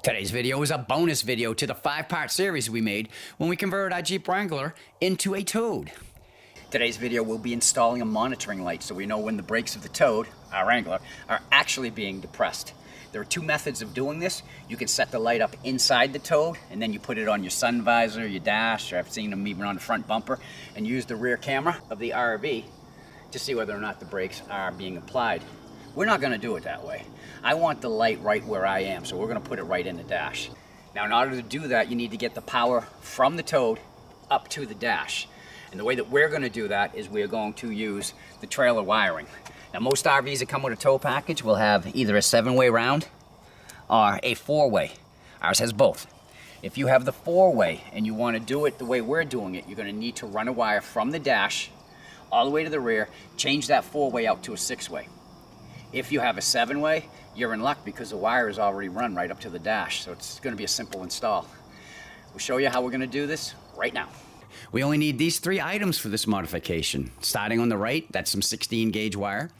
Today's video is a bonus video to the 5-part series we made when we converted our Jeep Wrangler into a Toad. Today's video will be installing a monitoring light so we know when the brakes of the Toad, our Wrangler, are actually being depressed. There are two methods of doing this. You can set the light up inside the Toad and then you put it on your sun visor, your dash, or I've seen them even on the front bumper, and use the rear camera of the RV to see whether or not the brakes are being applied. We're not going to do it that way. I want the light right where I am, so we're going to put it right in the dash. Now, in order to do that, you need to get the power from the Toad up to the dash. And the way that we're going to do that is we're going to use the trailer wiring. Now, most RVs that come with a tow package will have either a 7-way round or a 4-way. Ours has both. If you have the 4-way and you want to do it the way we're doing it, you're going to need to run a wire from the dash all the way to the rear, change that 4-way out to a 6-way. If you have a 7-way, you're in luck because the wire is already run right up to the dash, so it's going to be a simple install. We'll show you how we're going to do this right now. We only need these 3 items for this modification. Starting on the right, that's some 16-gauge wire,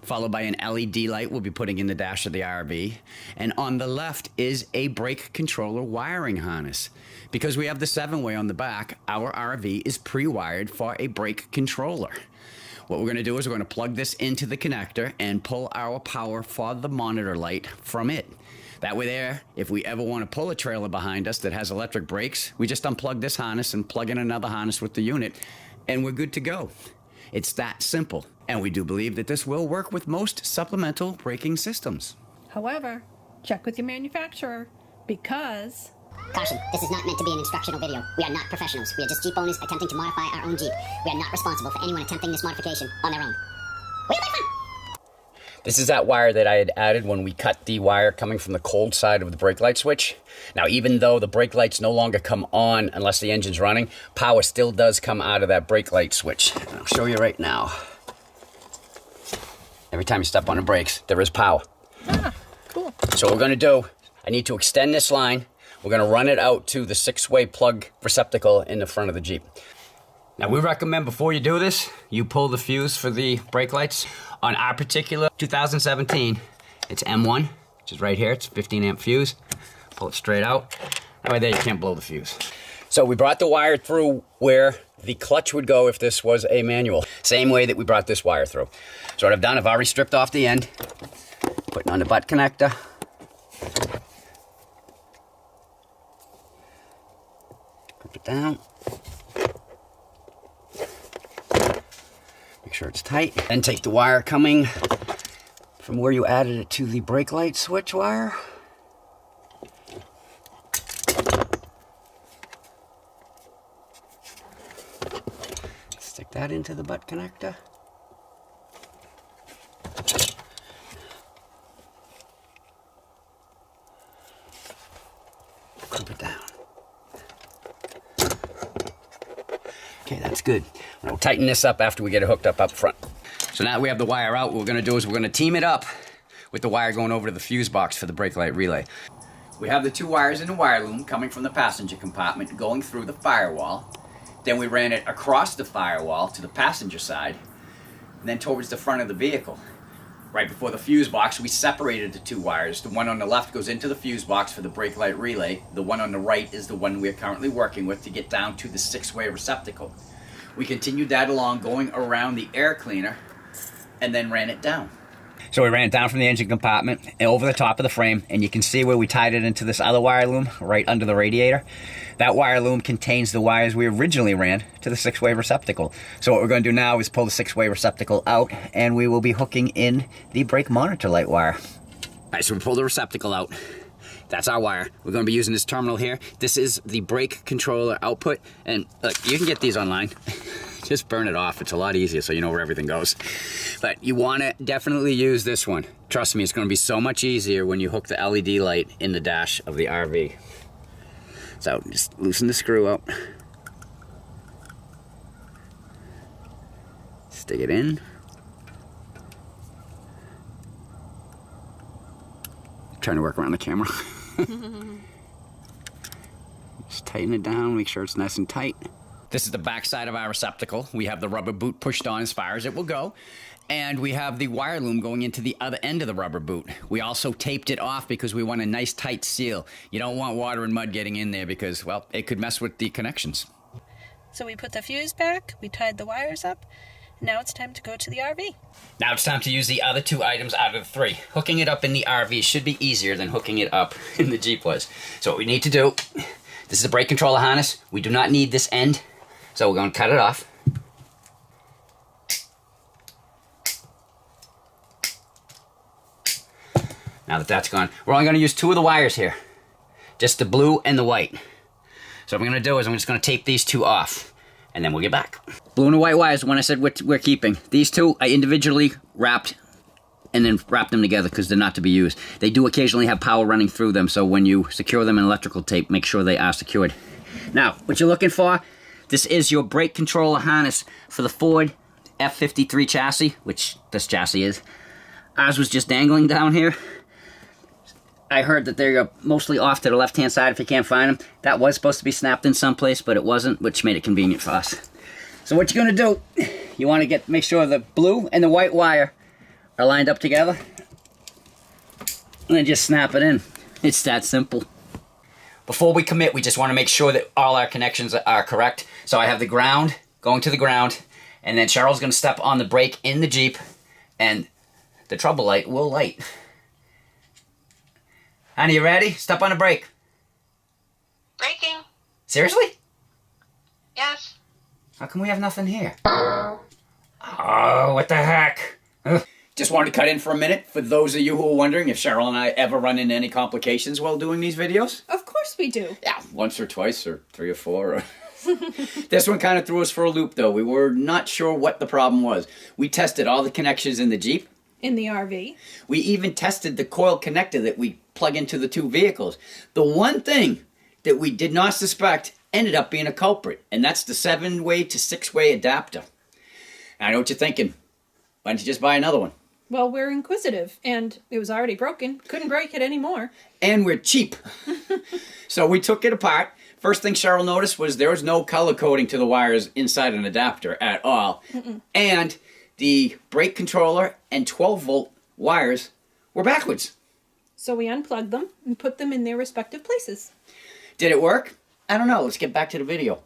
followed by an LED light we'll be putting in the dash of the RV, and on the left is a brake controller wiring harness. Because we have the 7-way on the back, our RV is pre-wired for a brake controller. What we're going to do is we're going to plug this into the connector and pull our power for the monitor light from it. That way there, if we ever want to pull a trailer behind us that has electric brakes, we just unplug this harness and plug in another harness with the unit, and we're good to go. It's that simple, and we do believe that this will work with most supplemental braking systems. However, check with your manufacturer because... Caution, this is not meant to be an instructional video. We are not professionals. We are just Jeep owners attempting to modify our own Jeep. We are not responsible for anyone attempting this modification on their own. WeRmudfun! This is that wire that I had added when we cut the wire coming from the cold side of the brake light switch. Now, even though the brake lights no longer come on unless the engine's running, power still does come out of that brake light switch. I'll show you right now. Every time you step on the brakes, there is power. Ah, cool. So what we're going to do, I need to extend this line. We're going to run it out to the 6-way plug receptacle in the front of the Jeep. Now, we recommend before you do this, you pull the fuse for the brake lights. On our particular 2017, it's M1, which is right here. It's a 15-amp fuse. Pull it straight out. That way there you can't blow the fuse. So we brought the wire through where the clutch would go if this was a manual. Same way that we brought this wire through. So what I've done, I've already stripped off the end, putting on the butt connector. Clip it down. Make sure it's tight. Then take the wire coming from where you added it to the brake light switch wire. Stick that into the butt connector. Clip it down. Okay, that's good. We'll tighten this up after we get it hooked up front. So now that we have the wire out, what we're going to do is we're going to team it up with the wire going over to the fuse box for the brake light relay. We have the 2 wires in the wire loom coming from the passenger compartment going through the firewall. Then we ran it across the firewall to the passenger side, and then towards the front of the vehicle. Right before the fuse box, we separated the 2 wires. The one on the left goes into the fuse box for the brake light relay. The one on the right is the one we're currently working with to get down to the 6-way receptacle. We continued that along, going around the air cleaner, and then ran it down. So we ran it down from the engine compartment and over the top of the frame, and you can see where we tied it into this other wire loom right under the radiator. That wire loom contains the wires we originally ran to the 6-way receptacle. So what we're going to do now is pull the 6-way receptacle out, and we will be hooking in the brake monitor light wire. All right, so we pull the receptacle out. That's our wire. We're going to be using this terminal here. This is the brake controller output, and look, you can get these online. Just burn it off. It's a lot easier so you know where everything goes. But you want to definitely use this one. Trust me, it's going to be so much easier when you hook the LED light in the dash of the RV. So just loosen the screw up. Stick it in. Trying to work around the camera. Just tighten it down, make sure it's nice and tight. This is the back side of our receptacle. We have the rubber boot pushed on as far as it will go. And we have the wire loom going into the other end of the rubber boot. We also taped it off because we want a nice tight seal. You don't want water and mud getting in there because, well, it could mess with the connections. So we put the fuse back, we tied the wires up. Now it's time to go to the RV. Now it's time to use the other 2 items out of the 3. Hooking it up in the RV should be easier than hooking it up in the Jeep was. So what we need to do, this is a brake controller harness. We do not need this end, so we're going to cut it off. Now that that's gone, we're only going to use 2 of the wires here. Just the blue and the white. So what I'm going to do is I'm just going to tape these 2 off, and then we'll get back. Blue and the white wires, the one I said we're keeping. These 2 I individually wrapped and then wrapped them together because they're not to be used. They do occasionally have power running through them, so when you secure them in electrical tape, make sure they are secured. Now, what you're looking for, this is your brake controller harness for the Ford F53 chassis, which this chassis is. Ours was just dangling down here. I heard that they're mostly off to the left-hand side if you can't find them. That was supposed to be snapped in someplace, but it wasn't, which made it convenient for us. So what you're going to do, you want to make sure the blue and the white wire are lined up together. And then just snap it in. It's that simple. Before we commit, we just want to make sure that all our connections are correct. So I have the ground going to the ground, and then Cheryl's going to step on the brake in the Jeep, and the trouble light will light. Honey, you ready? Step on the brake. Braking. Seriously? Yes. How come we have nothing here? Oh, what the heck? Just wanted to cut in for a minute for those of you who are wondering if Cheryl and I ever run into any complications while doing these videos. Of course we do. Yeah, once or twice or 3 or 4. This one kind of threw us for a loop, though. We were not sure what the problem was. We tested all the connections in the Jeep. In the RV. We even tested the coil connector that we plug into the 2 vehicles. The one thing that we did not suspect ended up being a culprit, and that's the 7-way to 6-way adapter. I know what you're thinking. Why don't you just buy another one? Well, we're inquisitive, and it was already broken. Couldn't break it anymore. And we're cheap. So we took it apart. First thing Cheryl noticed was there was no color coding to the wires inside an adapter at all. And the brake controller and 12-volt wires were backwards. So we unplugged them and put them in their respective places. Did it work? I don't know. Let's get back to the video.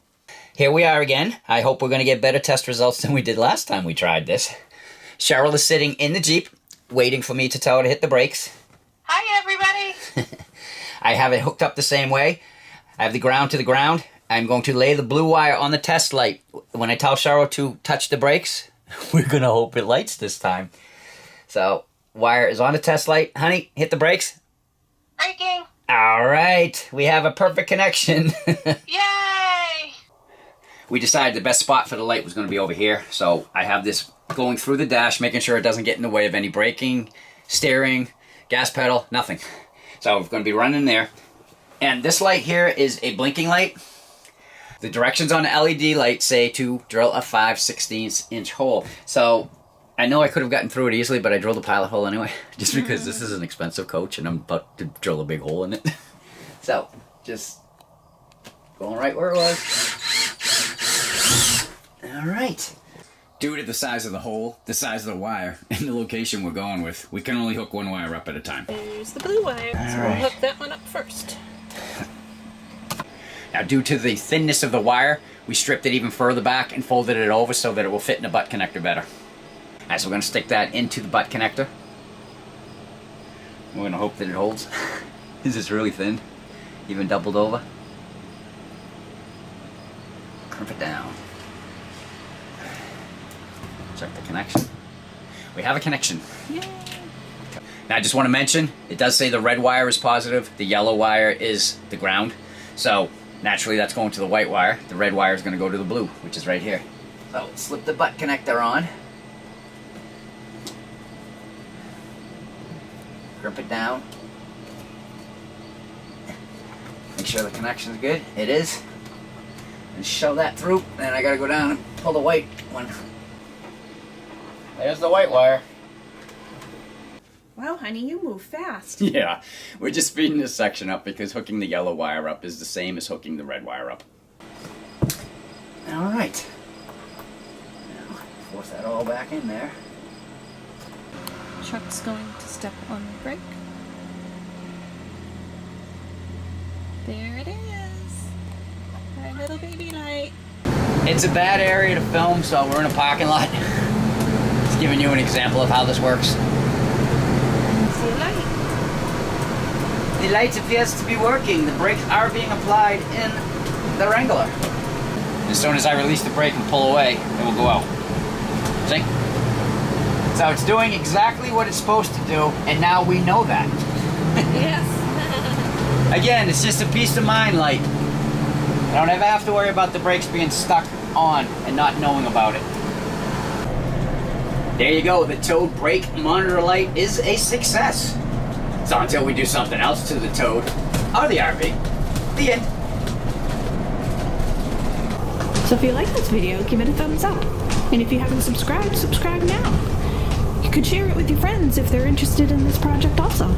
Here we are again. I hope we're going to get better test results than we did last time we tried this. Cheryl is sitting in the Jeep, waiting for me to tell her to hit the brakes. Hi, everybody. I have it hooked up the same way. I have the ground to the ground. I'm going to lay the blue wire on the test light. When I tell Cheryl to touch the brakes, we're going to hope it lights this time. So, wire is on the test light. Honey, hit the brakes. Braking. All right. We have a perfect connection. Yay. We decided the best spot for the light was going to be over here. So, I have this going through the dash, making sure it doesn't get in the way of any braking, steering, gas pedal, nothing. So, we're going to be running there. And this light here is a blinking light. The directions on the LED light say to drill a 5/16" hole. So I know I could have gotten through it easily, but I drilled a pilot hole anyway, just because this is an expensive coach and I'm about to drill a big hole in it. So just going right where it was. All right. Due to the size of the hole, the size of the wire, and the location we're going with, we can only hook one wire up at a time. There's the blue wire, so we'll hook that one up first. Now, due to the thinness of the wire, we stripped it even further back and folded it over so that it will fit in the butt connector better. Alright, so we're going to stick that into the butt connector. We're going to hope that it holds. This is really thin, even doubled over. Crimp it down. Check the connection. We have a connection. Yay! Now, I just want to mention, it does say the red wire is positive, the yellow wire is the ground. So, naturally that's going to the white wire. The red wire is going to go to the blue, which is right here. So, slip the butt connector on. Grip it down. Make sure the connection's good. It is. And shove that through. Then I got to go down and pull the white one. There's the white wire. Wow, honey, you move fast. Yeah, we're just speeding this section up because hooking the yellow wire up is the same as hooking the red wire up. All right. Now, force that all back in there. Truck's going to step on the brake. There it is. Our little baby light. It's a bad area to film, so we're in a parking lot. Just giving you an example of how this works. See the light. The light appears to be working. The brakes are being applied in the Wrangler. As soon as I release the brake and pull away, it will go out. See? So it's doing exactly what it's supposed to do, and now we know that. Yes. Again, it's just a peace of mind light. I don't ever have to worry about the brakes being stuck on and not knowing about it. There you go, the towed brake monitor light is a success. So until we do something else to the Toad or the RV, the end. So if you like this video, give it a thumbs up. And if you haven't subscribed, subscribe now. You could share it with your friends if they're interested in this project also.